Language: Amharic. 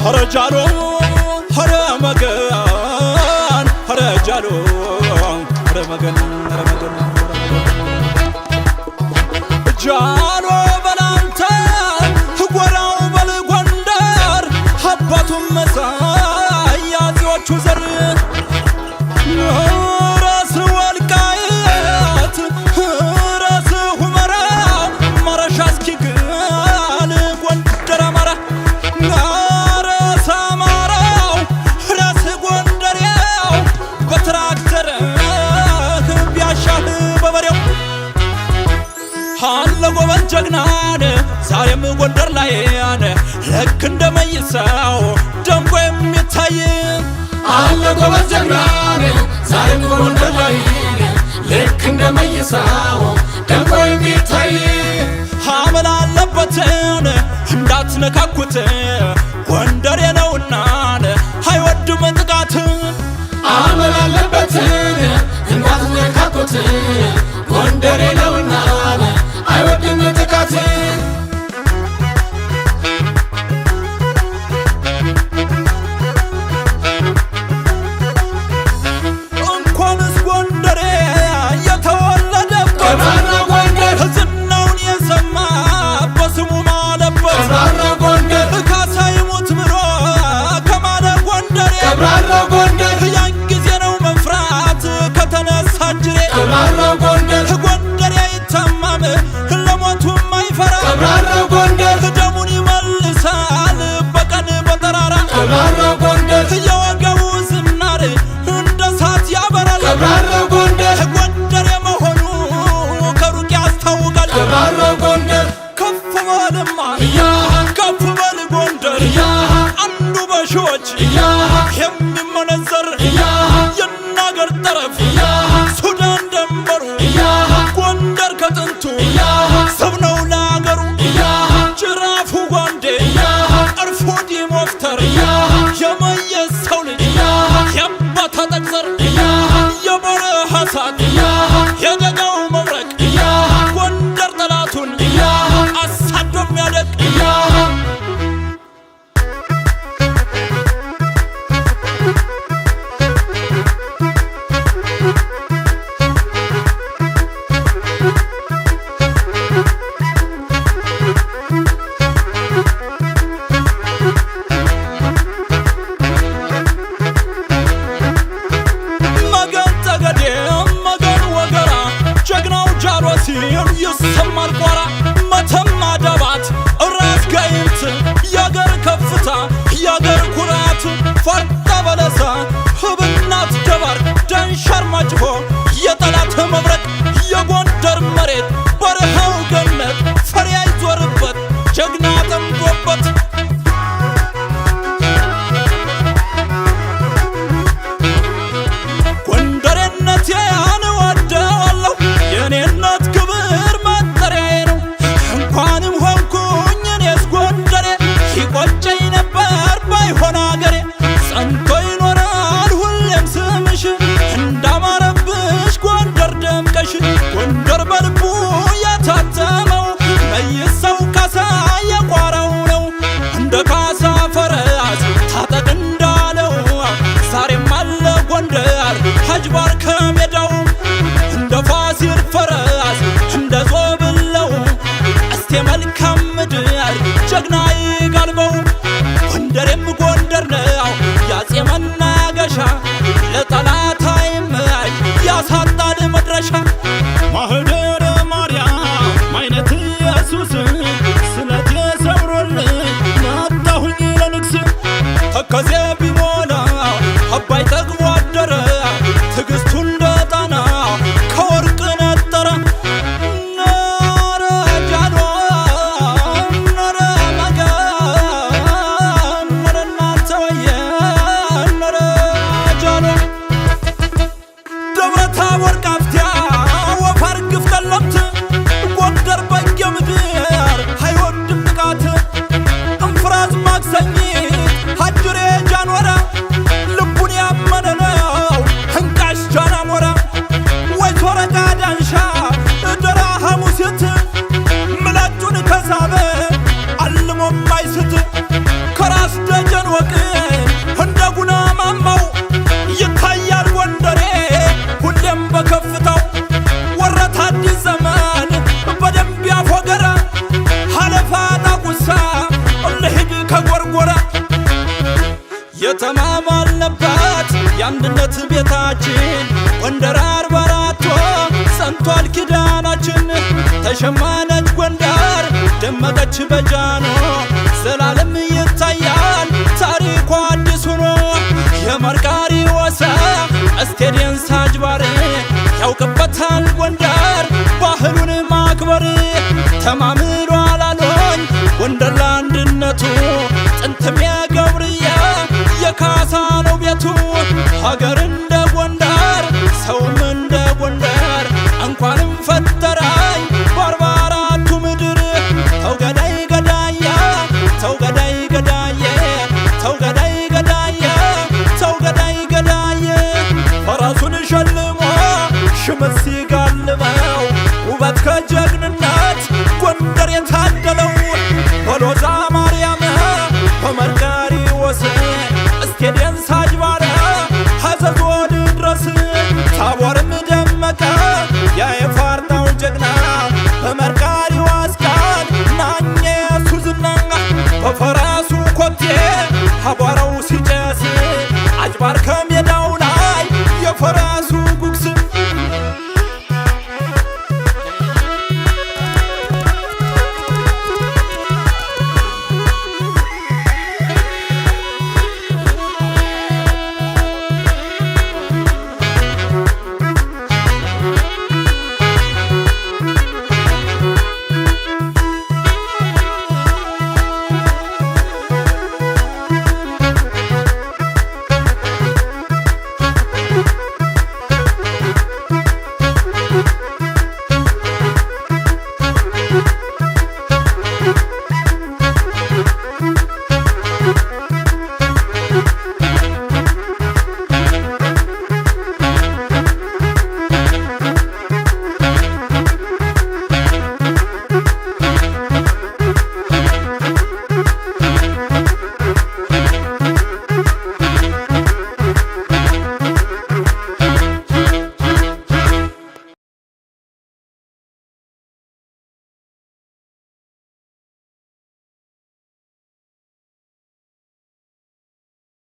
ሀረጃሎ ሀረመገን ሀረጃሎ ሀረመገን ሀረመገን ጃሎ በላንተ ጎራው በልጎንደር አባቱም መሳይ ያዚዎቹ ዘር ራስ ወልቃይት ራስ ሁመራ ማረሻ እስኪግል ጎንደር አማራ አለ ጎበዝ ጀግናን ዛሬም ጎንደር ላይ ልክ እንደመይሳው ደምቆ የሚታይ አለ ጎበዝ ጀግናን ዛሬም ጎንደር ላይ ልክ እንደመይሳው ደምቆ የሚታይ አመል አለበትን እንዳትነካኩት ጎንደር ነውና አይወድም ጥቃት አመል አለበትን እንዳትነካኩት ጎንደር ነውና አይወድም ጥቃት እንኳንስ ጎንደሬ የተወለደበት ቀብራራ ጎንደር ዝናውን የሰማ በስሙ ማለበት ቀብራራ ጎንደር ካሳ ይሙት ብሎ ከማለ ጎንደሬ ቀብራራ ጎንደር ያን ጊዜ ነው መፍራት ከተነሳ ጅሬ ቀብራራ ጎንደር ጎንደሬ አይታማም ለሞቱም አይፈራ ቀብራራ ጎንደር ደሙን ይመልሳል በቀን በጠራራ ቀብራራ ጎንደር የወገቡ ዝናር እንደ እሳት ያበራል ቀብራራ ጎንደር ጎንደሬ መሆኑ ከሩቅ ያስታውቃል ቀብራራ ጎንደር ከፍ በልማ እያሃ ከፍ በል ጎንደር እያሃ አንዱ በሺዎች እያሃ የሚመ የአንድነት ቤታችን ጎንደር 44 ሰምቷል ኪዳናችን ተሸማነች ጎንደር ደመቀች በጃኖ ዘላለም ይታያል ታሪኳ አዲስ ሆኖ የመርቃሪዎስ ስቴዲየም ሳጅባር ያውቅበታል ጎንደር ባህሉን ማክበር ተማምሮ አላሎኝ ጎንደር ለአንድነቱ